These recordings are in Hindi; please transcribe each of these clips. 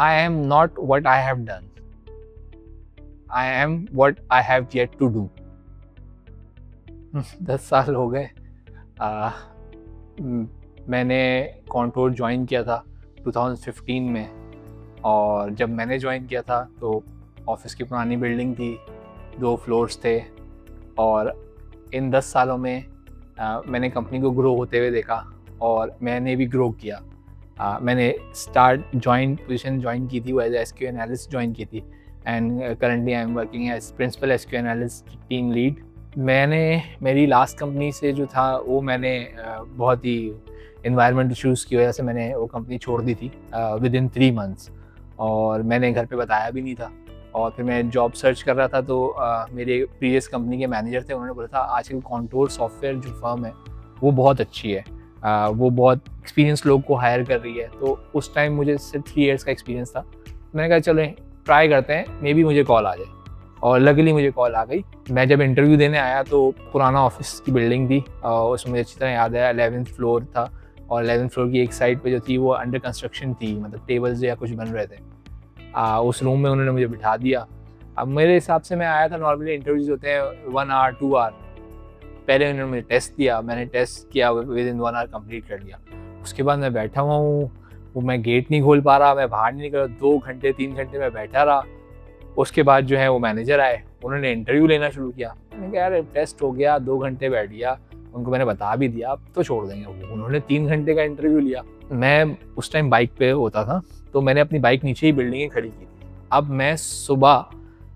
I am not what I have done, I am what I have yet to do. 10 साल हो गए। मैंने कॉन्टोर ज्वाइन किया था 2015 में, और जब मैंने ज्वाइन किया था तो ऑफिस की पुरानी बिल्डिंग थी, 2 फ्लोर्स थे, और इन 10 सालों में मैंने कंपनी को ग्रो होते हुए देखा और मैंने भी ग्रो किया। मैंने पोजीशन ज्वाइन की थी, वो एज एसक्यू एनालिस्ट ज्वाइन की थी, and currently I am working as principal SQ analyst team lead. मेरी लास्ट कंपनी से जो था वो मैंने बहुत ही इन्वायरमेंट इशूज़ की वजह से मैंने वो कंपनी छोड़ दी थी विद इन 3 मंथ्स, और मैंने घर पे बताया भी नहीं था। और फिर मैं जॉब सर्च कर रहा था तो मेरे प्रीवियस कंपनी के मैनेजर थे, उन्होंने बोला था आजकल कॉन्टोर सॉफ्टवेयर जो फर्म है वो बहुत अच्छी है, वो बहुत एक्सपीरियंस लोग को हायर कर रही है। तो उस टाइम मुझे सिर्फ 3 इयर्स का एक्सपीरियंस था। मैंने कहा चलो ट्राई करते हैं, मे बी मुझे कॉल आ जाए, और लकीली मुझे कॉल आ गई। मैं जब इंटरव्यू देने आया तो पुराना ऑफिस की बिल्डिंग थी, उसमें मुझे अच्छी तरह याद है 11th फ्लोर था, और 11th फ्लोर की एक साइड पे जो थी वो अंडर कंस्ट्रक्शन थी, मतलब टेबल्स या कुछ बन रहे थे। उस रूम में उन्होंने मुझे बिठा दिया। अब मेरे हिसाब से मैं आया था, नॉर्मली इंटरव्यूज होते हैं 1 आवर 2 आवर, पहले उन्होंने मुझे टेस्ट दिया, मैंने टेस्ट किया, विद इन 1 आवर कंप्लीट कर लिया। उसके बाद मैं बैठा हुआ हूँ, वो मैं गेट नहीं खोल पा रहा, मैं बाहर नहीं निकल, 2 घंटे 3 घंटे मैं बैठा रहा। उसके बाद जो है वो मैनेजर आए, उन्होंने इंटरव्यू लेना शुरू किया। मैंने कहा यार टेस्ट हो गया, 2 घंटे बैठ गया, उनको मैंने बता भी दिया, अब तो छोड़ देंगे। उन्होंने 3 घंटे का इंटरव्यू लिया। मैं उस टाइम बाइक पे होता था, तो मैंने अपनी बाइक नीचे ही बिल्डिंग खड़ी की थी। अब मैं सुबह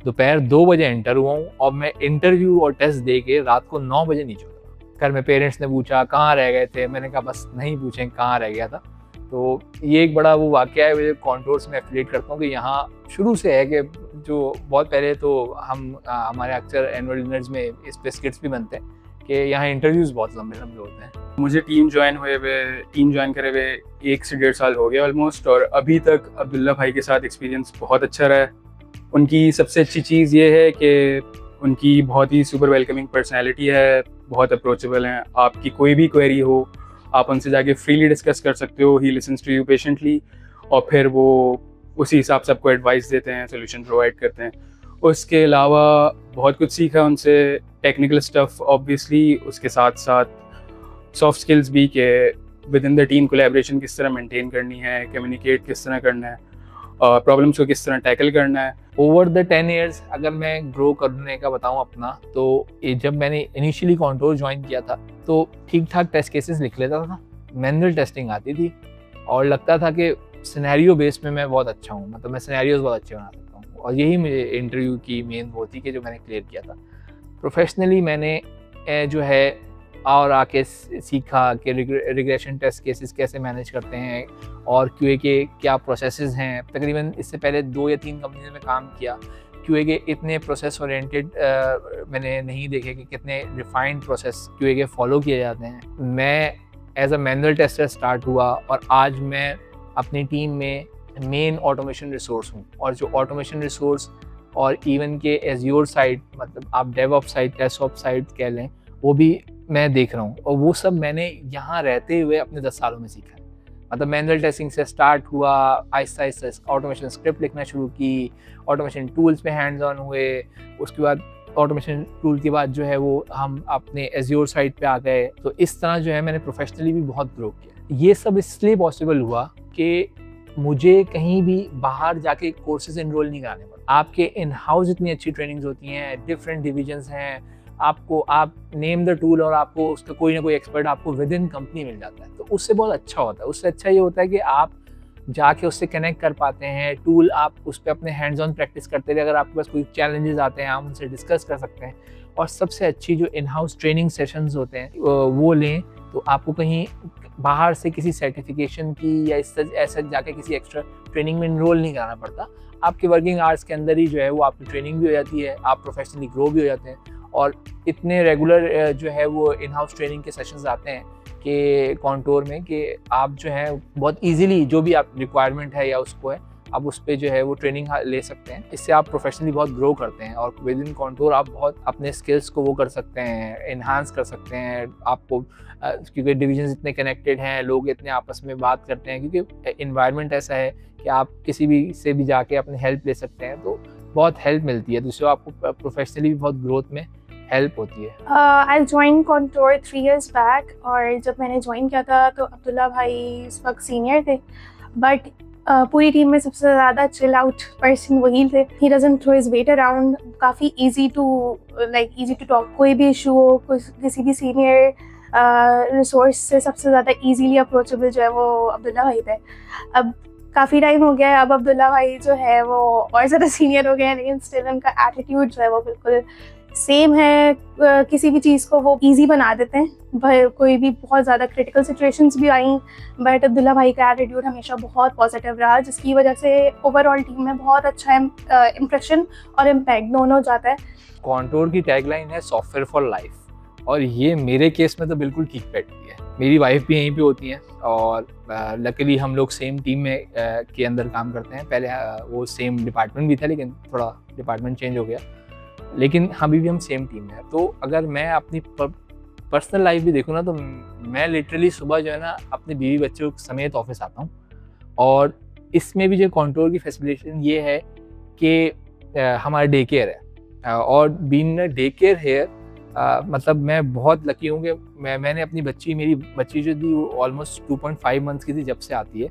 दोपहर 2 बजे एंटर हुआ हूँ, और मैं इंटरव्यू और टेस्ट दे के रात को 9 बजे नीचे उतरा। घर में पेरेंट्स ने पूछा कहाँ रह गए थे, मैंने कहा बस नहीं पूछें कहाँ रह गया था। तो ये एक बड़ा वो वाक़या है, मुझे कॉन्टोर से मैं एफिलिएट करता हूँ कि यहाँ शुरू से है कि जो बहुत पहले तो हमारे अक्सर एनुअल डिनर्स में इस पे स्किट्स भी बनते हैं कि यहाँ इंटरव्यूज़ बहुत लंबे लंबे होते हैं। मुझे टीम ज्वाइन करे हुए 1 से 1.5 साल हो गया ऑलमोस्ट, और अभी तक अब्दुल्ला भाई के साथ एक्सपीरियंस बहुत अच्छा रहा है। उनकी सबसे अच्छी चीज़ ये है कि उनकी बहुत ही सुपर वेलकमिंग पर्सनैलिटी है, बहुत अप्रोचेबल हैं। आपकी कोई भी क्वेरी हो आप उनसे जाके फ्रीली डिस्कस कर सकते हो, he listens to you patiently, और फिर वो उसी हिसाब से आपको एडवाइस देते हैं, सोल्यूशन प्रोवाइड करते हैं। उसके अलावा बहुत कुछ सीखा उनसे, टेक्निकल स्टफ ऑब्वियसली, उसके साथ साथ सॉफ्ट स्किल्स भी, कि with in the team collaboration किस तरह मेंटेन करनी है, कम्युनिकेट किस तरह करना है, प्रॉब्लम्स को किस तरह टैकल करना है। ओवर द 10 ईयर्स अगर मैं ग्रो करने का बताऊं अपना, तो ये जब मैंने इनिशियली कॉन्टोर ज्वाइन किया था तो ठीक ठाक टेस्ट केसेस लिख लेता था, मैनुअल टेस्टिंग आती थी, और लगता था कि सिनेरियो बेस में मैं बहुत अच्छा हूँ, मतलब मैं सिनेरियोज बहुत अच्छे बना सकता हूँ, और यही मुझे इंटरव्यू की मेन वो थी कि जो मैंने क्लियर किया था। प्रोफेशनली मैंने जो है और आके सीखा कि रिग्रेशन टेस्ट केसेस कैसे मैनेज करते हैं, और क्यूए के क्या प्रोसेसेस हैं। तकरीबन इससे पहले 2 या 3 कंपनीज में काम किया, क्यूए के इतने प्रोसेस ओरिएंटेड मैंने नहीं देखे कि कितने रिफाइंड प्रोसेस क्यूए के फॉलो किए जाते हैं। मैं as a manual tester start हुआ, और आज मैं अपनी टीम में मेन ऑटोमेशन रिसोर्स हूँ, और जो ऑटोमेशन रिसोर्स और इवन के एज्योर साइड, मतलब आप डेवऑप्स साइड, टेस्टऑप्स साइड कह लें, वो भी मैं देख रहा हूँ, और वो सब मैंने यहाँ रहते हुए अपने 10 सालों में सीखा है। मतलब मैनुअल टेस्टिंग से स्टार्ट हुआ, आहिस्ता आहिस्ता ऑटोमेशन स्क्रिप्ट लिखना शुरू की, ऑटोमेशन टूल्स पे हैंड्स ऑन हुए, उसके बाद ऑटोमेशन टूल के बाद जो है वो हम अपने एज्योर साइड पे आ गए। तो इस तरह जो है मैंने प्रोफेशनली भी बहुत ग्रो किया। ये सब इसलिए पॉसिबल हुआ कि मुझे कहीं भी बाहर जाके कोर्सेज इनरोल नहीं कराने पड़े। आपके इन हाउस इतनी अच्छी ट्रेनिंग्स होती हैं, डिफरेंट डिविजन्स हैं, आप नेम द टूल और आपको उसका कोई ना कोई एक्सपर्ट आपको विद इन कंपनी मिल जाता है, तो उससे बहुत अच्छा होता है। उससे अच्छा ये होता है कि आप जाके उससे कनेक्ट कर पाते हैं, टूल आप उस पर अपने हैंड्स ऑन प्रैक्टिस करते रहे। अगर आपके पास कोई चैलेंजेस आते हैं आप उनसे डिस्कस कर सकते हैं, और सबसे अच्छी जो इन हाउस ट्रेनिंग सेशंस होते हैं वो लें, तो आपको कहीं बाहर से किसी सर्टिफिकेशन की या ऐसा जाके किसी एक्स्ट्रा ट्रेनिंग में इनरोल नहीं कराना पड़ता। आपके वर्किंग आवर्स के अंदर ही जो है वो आपकी ट्रेनिंग भी हो जाती है, आप प्रोफेशनली ग्रो भी हो जाते हैं, और इतने रेगुलर जो है वो इन हाउस ट्रेनिंग के सेशंस आते हैं कि कॉन्टोर में, कि आप जो है बहुत इजीली जो भी आप रिक्वायरमेंट है या उसको है आप उस पर जो है वो ट्रेनिंग ले सकते हैं। इससे आप प्रोफेशनली बहुत ग्रो करते हैं और विद इन कॉन्टूर आप बहुत अपने स्किल्स को वो कर सकते हैं, इन्हांस कर सकते हैं। आपको क्योंकि डिविजन्स इतने कनेक्टेड हैं, लोग इतने आपस में बात करते हैं, क्योंकि इन्वायरमेंट ऐसा है कि आप किसी भी से भी जाके अपनी हेल्प ले सकते हैं, तो बहुत हेल्प मिलती है, जिससे आपको प्रोफेशनली भी बहुत ग्रोथ में हेल्प होती है। I join contour 3 years back, और जब मैंने ज्वाइन किया था तो अब्दुल्ला भाई इस वक्त सीनियर थे, बट पूरी टीम में सबसे ज़्यादा चिल आउट पर्सन वही थे। He doesn't throw his weight around, काफ़ी इजी टू टॉक। कोई भी इशू हो, किसी भी सीनियर रिसोर्स से सबसे ज़्यादा इजीली अप्रोचेबल जो है वो अब्दुल्ला भाई थे। अब काफ़ी टाइम हो गया है, अब अब्दुल्ला भाई जो है वो और ज़्यादा सीनियर हो गए हैं, लेकिन स्टिल उनका एटीट्यूड जो है वो बिल्कुल सेम है। किसी भी चीज़ को वो इजी बना देते हैं। कोई भी बहुत ज़्यादा क्रिटिकल सिचुएशंस भी आई, बट अब्दुल्ला भाई का एटीट्यूड हमेशा बहुत पॉजिटिव रहा, जिसकी वजह से ओवरऑल टीम में बहुत अच्छा इम्प्रेशन और इम्पैक्ट दोनों जाता है। कॉन्टूर की टैगलाइन है सॉफ्टवेयर फॉर लाइफ, और ये मेरे केस में तो बिल्कुल ठीक बैठती है। मेरी वाइफ भी यहीं पे होती हैं और लकीली हम लोग सेम टीम में के अंदर काम करते हैं। पहले वो सेम डिपार्टमेंट भी था, लेकिन थोड़ा डिपार्टमेंट चेंज हो गया, लेकिन अभी भी हम सेम टीम में हैं। तो अगर मैं अपनी पर्सनल लाइफ भी देखूँ ना, तो मैं लिटरली सुबह जो है ना अपने बीवी बच्चों समेत ऑफिस आता हूँ। और इसमें भी जो कॉन्टूर की फैसिलिटेशन ये है कि हमारा डे केयर है, और बीइंग डे केयर है मतलब मैं बहुत लकी हूँ कि मैंने अपनी मेरी बच्ची जो थी वो ऑलमोस्ट 2.5 मंथ्स की थी जब से आती है,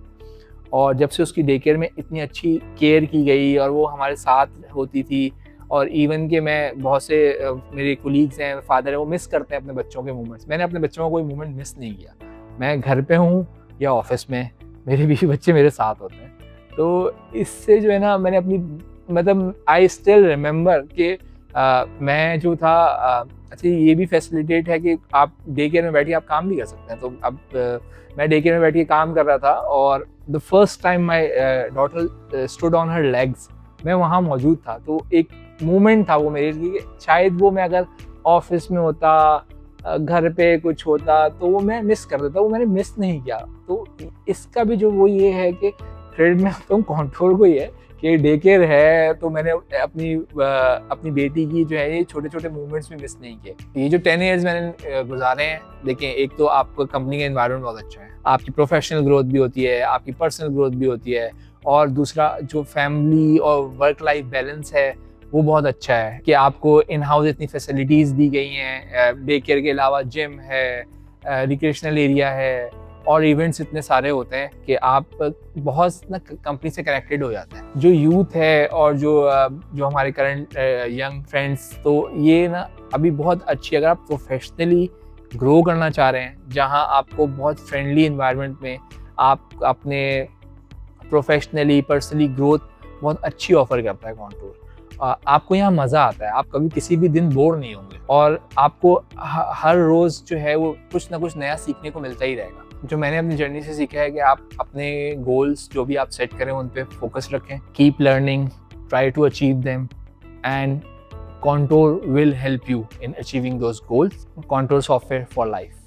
और जब से उसकी डे केयर में इतनी अच्छी केयर की गई और वो हमारे साथ होती थी। और इवन कि मैं बहुत से मेरे कोलीग्स हैं, फादर है, वो मिस करते हैं अपने बच्चों के मोमेंट्स। मैंने अपने बच्चों का कोई मोमेंट मिस नहीं किया। मैं घर पे हूँ या ऑफिस में, मेरे बीवी बच्चे मेरे साथ होते हैं। तो इससे जो है ना मैंने अपनी मतलब आई स्टिल रिमेंबर कि मैं जो था अच्छा ये भी फैसिलिटेट है कि आप डे केयर में बैठ के आप काम भी कर सकते हैं। तो अब मैं डे केयर में बैठ के काम कर रहा था, और the first time my daughter stood on her legs, मैं वहाँ मौजूद था। तो एक मोमेंट था वो मेरे लिए, शायद वो मैं अगर ऑफिस में होता, घर पे कुछ होता, तो वो मैं मिस कर देता। वो मैंने मिस नहीं किया। तो इसका भी जो वो ये है कि क्रेडिट में तो कॉन्टूर को ही है कि डे केयर है, तो मैंने अपनी बेटी की जो है ये छोटे छोटे मूवमेंट्स भी मिस नहीं किए। ये जो 10 years मैंने गुजारे हैं, देखिए एक तो आपको कंपनी का एनवायरनमेंट बहुत अच्छा है, आपकी प्रोफेशनल ग्रोथ भी होती है, आपकी पर्सनल ग्रोथ भी होती है, और दूसरा जो फैमिली और वर्क लाइफ बैलेंस है वो बहुत अच्छा है कि आपको इन हाउस इतनी फैसिलिटीज़ दी गई हैं। डे केयर के अलावा जिम है, रिक्रिएशनल एरिया है, और इवेंट्स इतने सारे होते हैं कि आप बहुत ना कंपनी से कनेक्टेड हो जाते हैं। जो यूथ है और जो हमारे करंट यंग फ्रेंड्स, तो ये ना अभी बहुत अच्छी, अगर आप प्रोफेशनली ग्रो करना चाह रहे हैं, जहां आपको बहुत फ्रेंडली इन्वायरमेंट में आप अपने प्रोफेशनली पर्सनली ग्रोथ बहुत अच्छी ऑफर करता है कॉन्टूर। आपको यहाँ मज़ा आता है, आप कभी किसी भी दिन बोर नहीं होंगे, और आपको हर रोज़ जो है वो कुछ ना कुछ नया सीखने को मिलता ही रहेगा। जो मैंने अपनी जर्नी से सीखा है कि आप अपने गोल्स जो भी आप सेट करें उन पे फोकस रखें, keep learning, try to achieve them, and Contour will help you in achieving those goals. Contour software for life.